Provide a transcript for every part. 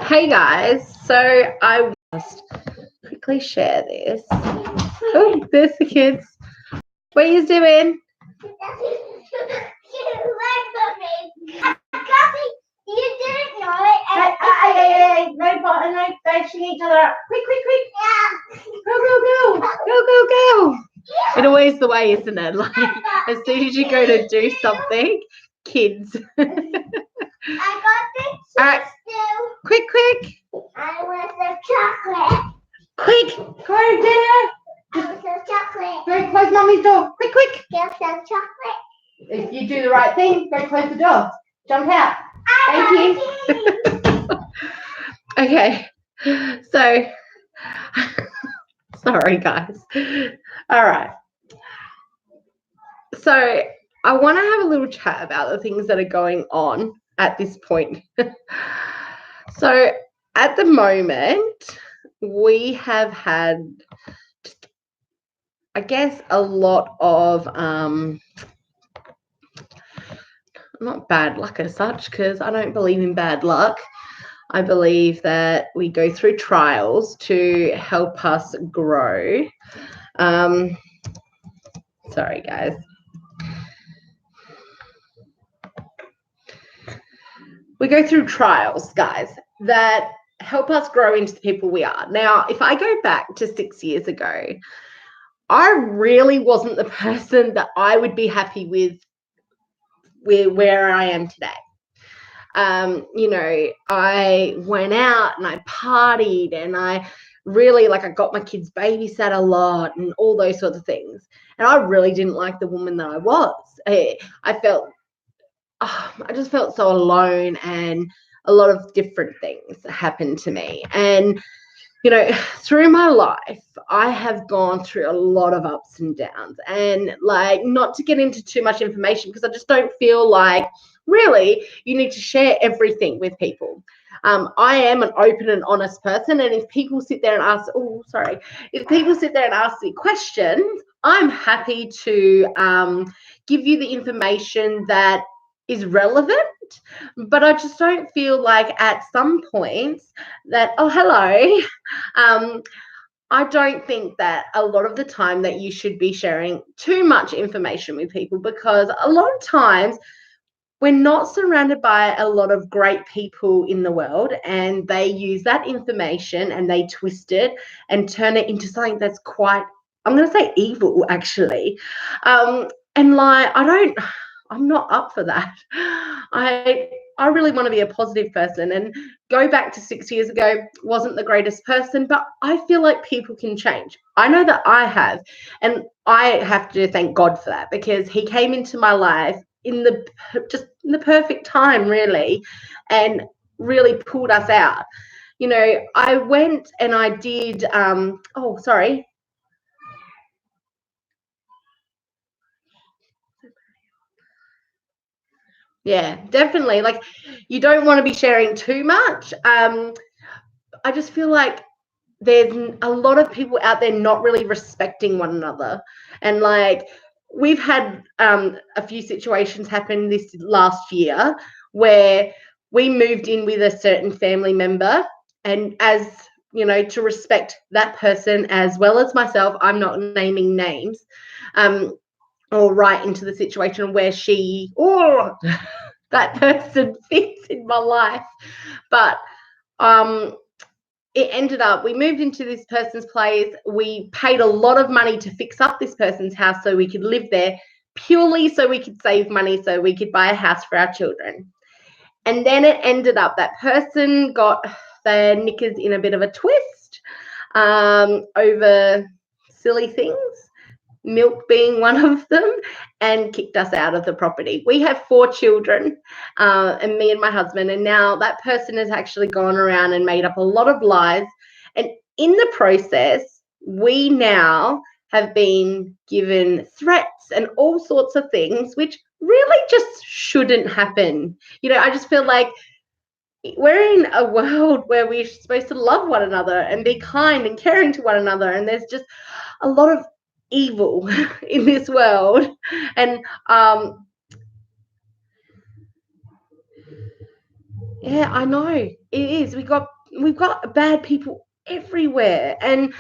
Hey guys, so I must quickly share this. Oh, there's the kids. What are you doing? You didn't know it. Hey, no bashing each other up. Quick. Go. It's always the way, isn't it? Like, as soon as you go to do something, kids. I got the All right, quick. I want the chocolate. Quick. Go, dinner. I want the chocolate. Go close mommy's door. Quick. Get the chocolate. If you do the right thing, go close the door. Jump out. Thank you. Okay, so sorry guys. All right, so I want to have a little chat about the things that are going on at this point. So at the moment we have had, I guess, a lot of not bad luck as such, because I don't believe in bad luck. I believe that we go through trials to help us grow. Sorry, guys. We go through trials, guys, that help us grow into the people we are. Now, if I go back to 6 years ago, I really wasn't the person that I would be happy with where I am today. I went out and I partied and I really, I got my kids babysat a lot and all those sorts of things. And I really didn't like the woman that I was. I just felt so alone, and a lot of different things happened to me. And, through my life, I have gone through a lot of ups and downs, and not to get into too much information, because I just don't feel like really you need to share everything with people. I am an open and honest person, and if people sit there and ask, me questions, I'm happy to give you the information that is relevant. But I just don't feel like at some points that, oh, hello, I don't think that a lot of the time that you should be sharing too much information with people, because a lot of times we're not surrounded by a lot of great people in the world, and they use that information and they twist it and turn it into something that's quite, I'm going to say, evil, actually. I'm not up for that. I really want to be a positive person, and go back to 6 years ago, wasn't the greatest person, but I feel like people can change. I know that I have, and I have to thank God for that, because he came into my life in the perfect time, really, and really pulled us out. I went and I did yeah, definitely. You don't want to be sharing too much. I just feel like there's a lot of people out there not really respecting one another, and we've had a few situations happen this last year where we moved in with a certain family member, and as to respect that person as well as myself, I'm not naming names, or right into the situation where that person fits in my life. But it ended up, we moved into this person's place. We paid a lot of money to fix up this person's house so we could live there, purely so we could save money, so we could buy a house for our children. And then it ended up that person got their knickers in a bit of a twist over silly things, milk being one of them, and kicked us out of the property. We have 4 children, and me and my husband, and now that person has actually gone around and made up a lot of lies. And in the process, we now have been given threats and all sorts of things, which really just shouldn't happen. I just feel like we're in a world where we're supposed to love one another and be kind and caring to one another, and there's just a lot of evil in this world. And Yeah, I know. It is. We've got bad people everywhere. And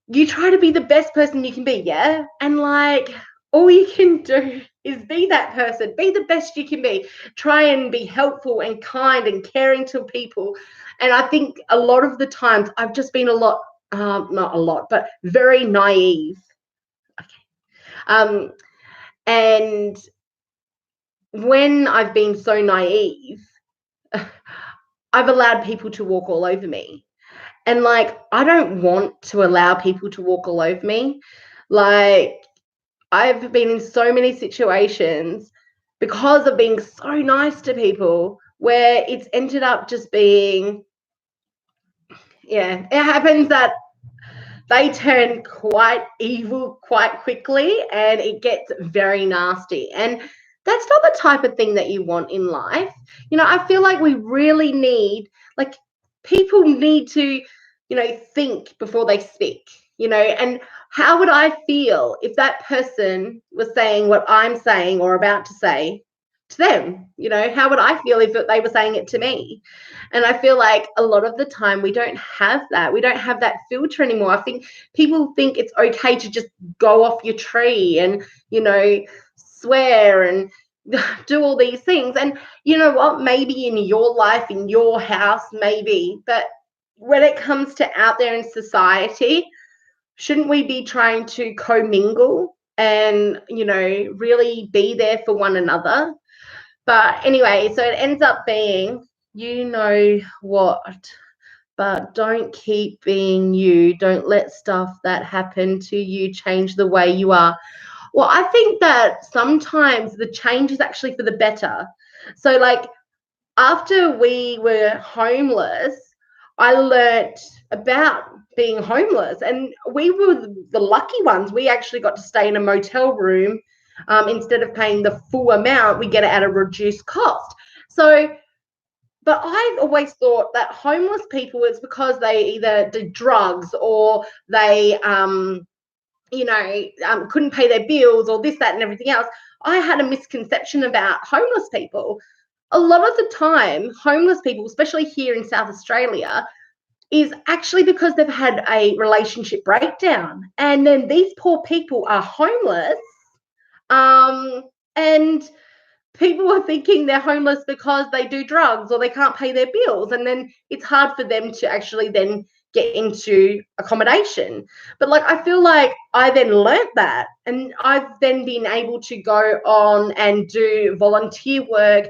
you try to be the best person you can be, yeah? And like all you can do is be that person, be the best you can be. Try and be helpful and kind and caring to people. And I think a lot of the times I've just been a lot, not a lot, but very naive. Um, and when I've been so naive, I've allowed people to walk all over me. And like, I don't want to allow people to walk all over me. Like, I've been in so many situations because of being so nice to people where it's ended up just being, yeah, it happens that they turn quite evil quite quickly and it gets very nasty. And that's not the type of thing that you want in life. I feel like we really need, like, people need to, think before they speak, and how would I feel if that person was saying what I'm saying or about to say to them? How would I feel if they were saying it to me? And I feel like a lot of the time we don't have that. We don't have that filter anymore. I think people think it's okay to just go off your tree and, swear and do all these things. And you know what? Maybe in your life, in your house, maybe. But when it comes to out there in society, shouldn't we be trying to commingle and, really be there for one another? But anyway, so it ends up being, you know what, but don't keep being you. Don't let stuff that happened to you change the way you are. Well, I think that sometimes the change is actually for the better. So, like, after we were homeless, I learnt about being homeless, and we were the lucky ones. We actually got to stay in a motel room. Instead of paying the full amount, we get it at a reduced cost. So, but I've always thought that homeless people is because they either did drugs or they, couldn't pay their bills or this, that, and everything else. I had a misconception about homeless people. A lot of the time, homeless people, especially here in South Australia, is actually because they've had a relationship breakdown. And then these poor people are homeless. And people are thinking they're homeless because they do drugs or they can't pay their bills. And then it's hard for them to actually then get into accommodation. But like, I feel like I then learnt that, and I've then been able to go on and do volunteer work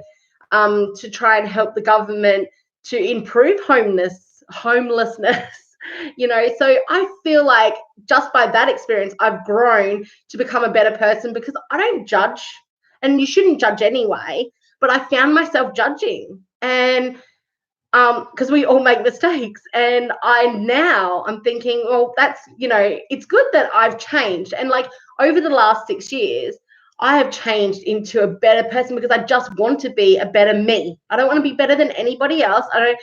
to try and help the government to improve homelessness. So I feel like just by that experience, I've grown to become a better person because I don't judge, and you shouldn't judge anyway. But I found myself judging, and because we all make mistakes, and I'm thinking, well, that's, it's good that I've changed, and like over the last 6 years, I have changed into a better person because I just want to be a better me. I don't want to be better than anybody else. I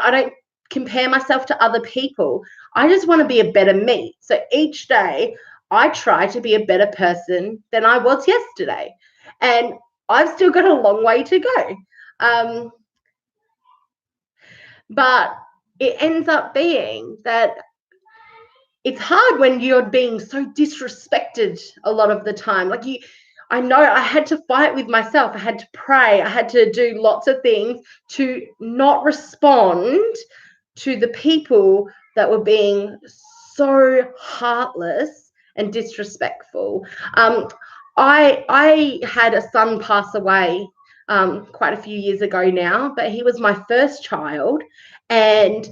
don't compare myself to other people. I just want to be a better me. So each day I try to be a better person than I was yesterday, and I've still got a long way to go. But it ends up being that it's hard when you're being so disrespected a lot of the time. Like, I know I had to fight with myself. I had to pray. I had to do lots of things to not respond to the people that were being so heartless and disrespectful. I had a son pass away quite a few years ago now, but he was my first child, and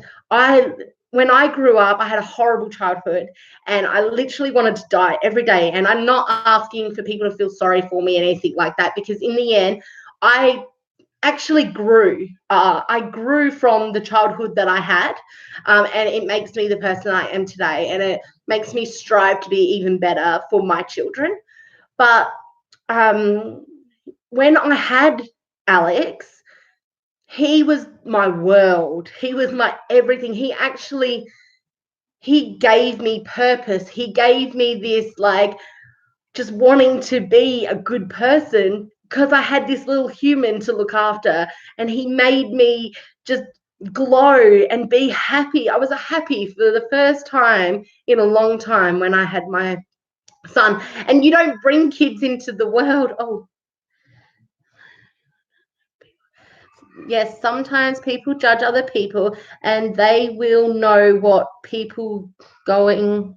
when I grew up, I had a horrible childhood, and I literally wanted to die every day. And I'm not asking for people to feel sorry for me and anything like that, because in the end, I actually grew. I grew from the childhood that I had, and it makes me the person I am today, and it makes me strive to be even better for my children. But when I had Alex, he was my world. He was my everything. He gave me purpose. He gave me this, like, just wanting to be a good person because I had this little human to look after, and he made me just glow and be happy. I was happy for the first time in a long time when I had my son. And you don't bring kids into the world. Oh, yes, sometimes people judge other people, and they will know what people going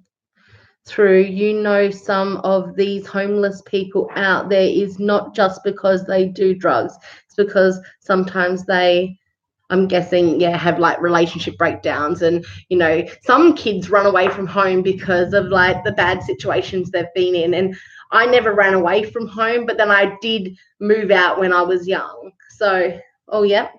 through. You know, some of these homeless people out there is not just because they do drugs. It's because sometimes they, I'm guessing, yeah, have like relationship breakdowns. And, you know, some kids run away from home because of like the bad situations they've been in. And I never ran away from home, but then I did move out when I was young. So, oh, yeah.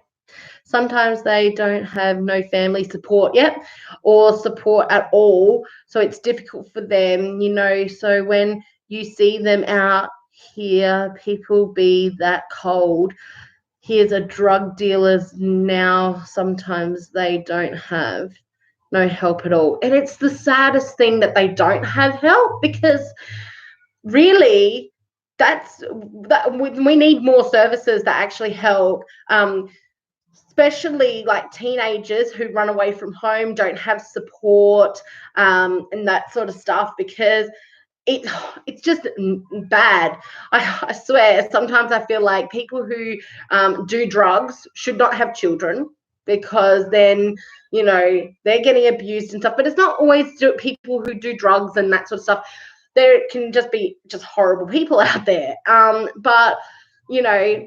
Sometimes they don't have no family support yet or support at all. So it's difficult for them, you know. So when you see them out here, people be that cold. Here's a drug dealers now. Sometimes they don't have no help at all. And it's the saddest thing that they don't have help, because really that we need more services that actually help, especially like teenagers who run away from home, don't have support, and that sort of stuff, because it's just bad. I swear, sometimes I feel like people who do drugs should not have children, because then, you know, they're getting abused and stuff. But it's not always people who do drugs and that sort of stuff. There can just be just horrible people out there. But, you know,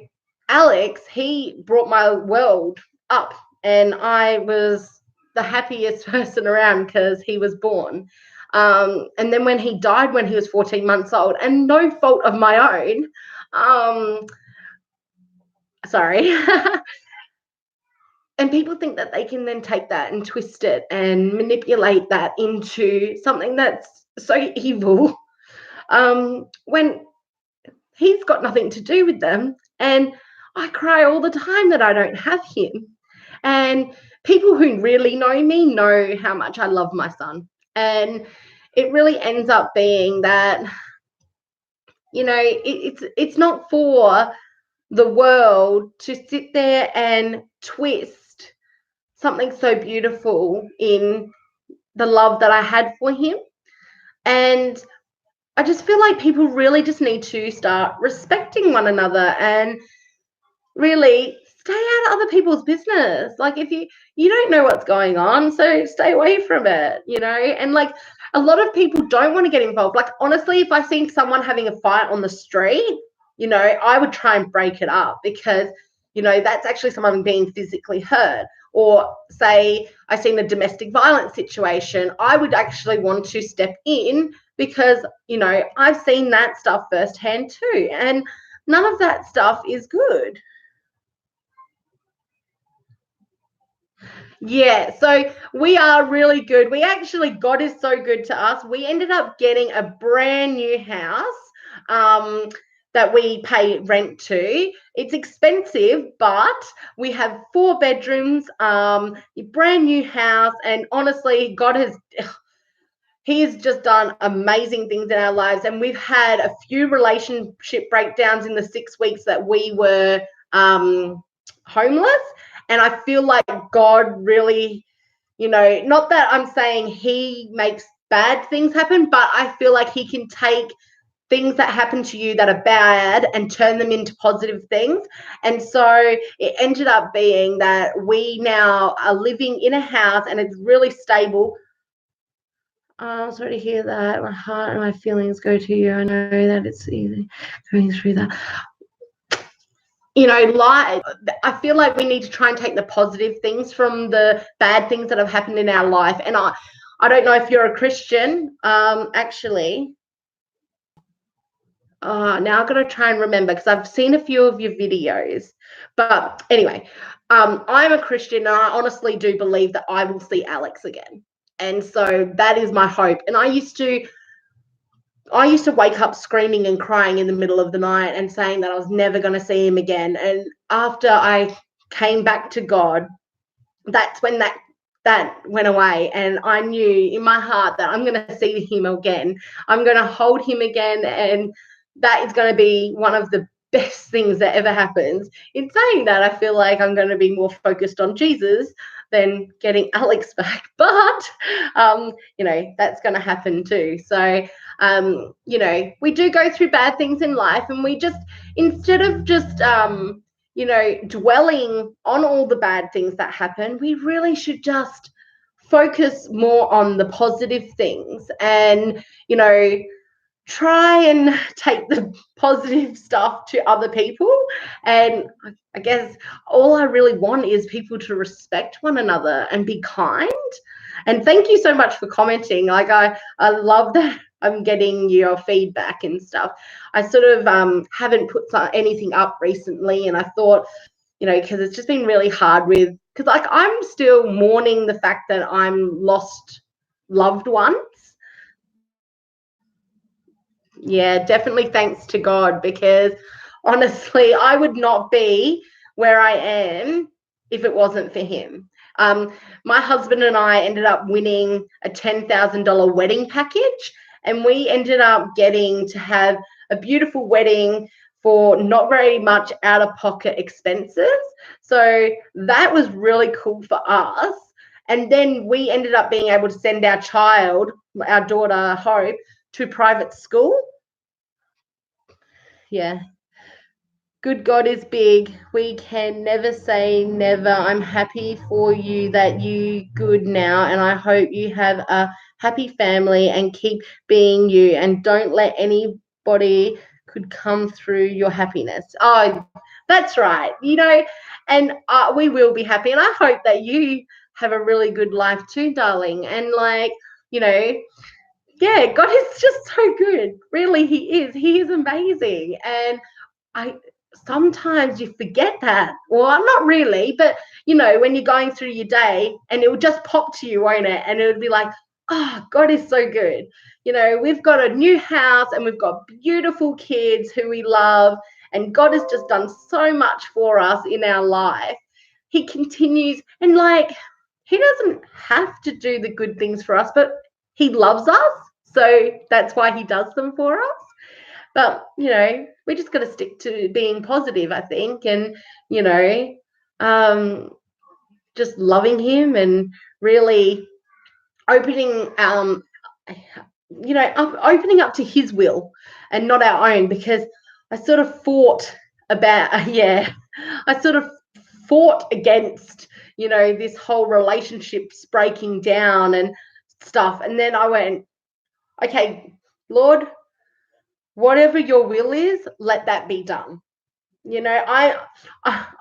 Alex, he brought my world up, and I was the happiest person around because he was born. And then when he died when he was 14 months old, and no fault of my own, sorry. And people think that they can then take that and twist it and manipulate that into something that's so evil, when he's got nothing to do with them. And I cry all the time that I don't have him. And people who really know me know how much I love my son. And it really ends up being that, you know, it's not for the world to sit there and twist something so beautiful in the love that I had for him. And I just feel like people really just need to start respecting one another and really stay out of other people's business. Like, if you don't know what's going on, so stay away from it, you know. And like, a lot of people don't want to get involved. Like, honestly, if I seen someone having a fight on the street, you know, I would try and break it up, because, you know, that's actually someone being physically hurt. Or say I seen a domestic violence situation, I would actually want to step in, because, you know, I've seen that stuff firsthand too. And none of that stuff is good. Yeah, so we are really good. We actually, God is so good to us. We ended up getting a brand new house, that we pay rent to. It's expensive, but we have 4 bedrooms, a brand new house, and honestly, God has He has just done amazing things in our lives. And we've had a few relationship breakdowns in the 6 weeks that we were homeless. And I feel like God really, you know, not that I'm saying He makes bad things happen, but I feel like He can take things that happen to you that are bad and turn them into positive things. And so it ended up being that we now are living in a house, and it's really stable. I'm sorry to hear that. My heart and my feelings go to you. I know that it's easy going through that. You know, I feel like we need to try and take the positive things from the bad things that have happened in our life. And I don't know if you're a Christian, actually. Now I've got to try and remember, because I've seen a few of your videos. But anyway, I'm a Christian, and I honestly do believe that I will see Alex again. And so that is my hope. And I used to wake up screaming and crying in the middle of the night and saying that I was never going to see him again. And after I came back to God, that's when that went away. And I knew in my heart that I'm going to see him again. I'm going to hold him again. And that is going to be one of the best things that ever happens. In saying that, I feel like I'm going to be more focused on Jesus than getting Alex back. But, that's going to happen too. So, we do go through bad things in life, and we just, instead of just, dwelling on all the bad things that happen, we really should just focus more on the positive things and, try and take the positive stuff to other people. And I guess all I really want is people to respect one another and be kind. And thank you so much for commenting. Like, I love that I'm getting your feedback and stuff. I sort of haven't put anything up recently, and I thought, because it's just been really hard because like I'm still mourning the fact that I'm lost loved ones. Yeah, definitely thanks to God, because honestly, I would not be where I am if it wasn't for him. My husband and I ended up winning a $10,000 wedding package, and we ended up getting to have a beautiful wedding for not very much out-of-pocket expenses. So that was really cool for us. And then we ended up being able to send our daughter Hope, to private school. Yeah. Good God is big. We can never say never. I'm happy for you that you good now, and I hope you have a happy family and keep being you, and don't let anybody could come through your happiness. Oh, that's right. And we will be happy, and I hope that you have a really good life too, darling. And yeah, God is just so good. Really, he is. He is amazing. And sometimes you forget that. Well, not really, but when you're going through your day, and it will just pop to you, won't it? And it would be like, oh, God is so good. We've got a new house, and we've got beautiful kids who we love, and God has just done so much for us in our life. He continues, and he doesn't have to do the good things for us, but he loves us. So that's why he does them for us. But, we just got to stick to being positive, I think, and, just loving him and really opening, opening up to his will and not our own, because I sort of fought against, this whole relationships breaking down and stuff. And then I went, okay, Lord, whatever your will is, let that be done.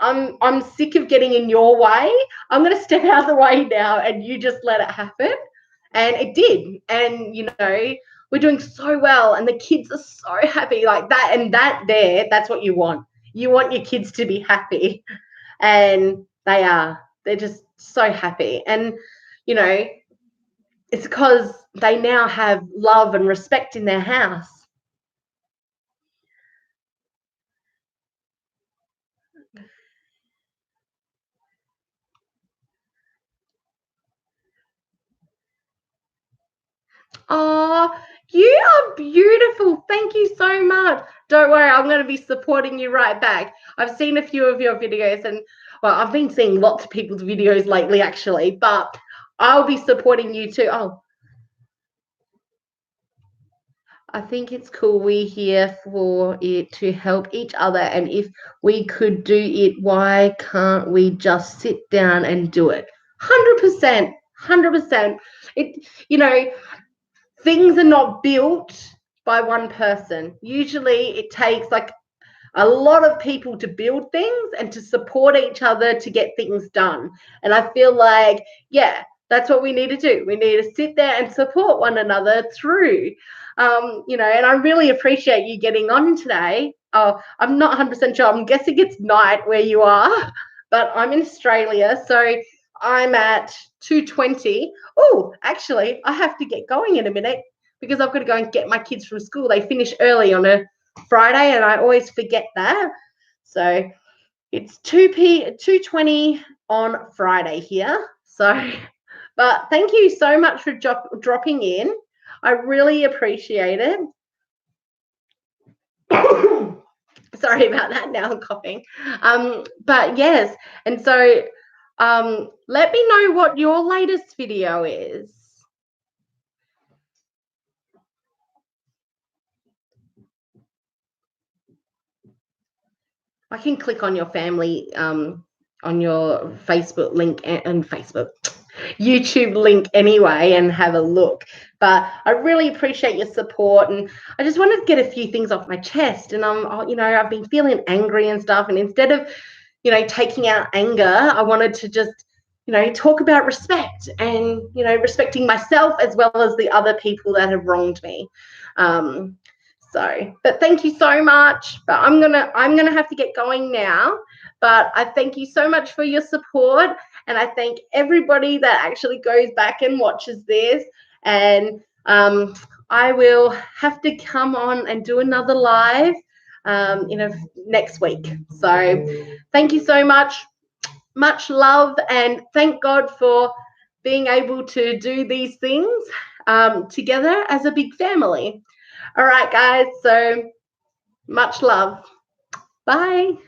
I'm sick of getting in your way. I'm going to step out of the way now, and you just let it happen. And it did. And we're doing so well, and the kids are so happy, like that. And that's what you want. You want your kids to be happy, and they are. They're just so happy. And it's because they now have love and respect in their house. Oh, you are beautiful. Thank you so much. Don't worry, I'm going to be supporting you right back. I've seen a few of your videos, and I've been seeing lots of people's videos lately, actually, but I'll be supporting you too. Oh, I think it's cool. We're here for it to help each other, and if we could do it, why can't we just sit down and do it? 100%. 100%. Things are not built by one person. Usually it takes a lot of people to build things and to support each other to get things done. And I feel like, yeah, that's what we need to do. We need to sit there and support one another through, and I really appreciate you getting on today. Oh, I'm not 100% sure. I'm guessing it's night where you are, but I'm in Australia. So I'm at 2:20. Oh, actually, I have to get going in a minute because I've got to go and get my kids from school. They finish early on a Friday, and I always forget that. So it's 2:20 on Friday here. So, but thank you so much for dropping in. I really appreciate it. Sorry about that. Now I'm coughing. But yes, and so let me know what your latest video is. I can click on your family, on your Facebook link and Facebook, YouTube link anyway, and have a look. But I really appreciate your support, and I just wanted to get a few things off my chest. And I've been feeling angry and stuff, and instead of, taking out anger, I wanted to just, talk about respect and, respecting myself as well as the other people that have wronged me. But thank you so much. But I'm gonna have to get going now. But I thank you so much for your support, and I thank everybody that actually goes back and watches this. And I will have to come on and do another live, next week. So thank you so much. Much love, and thank God for being able to do these things together as a big family. All right, guys. So much love. Bye.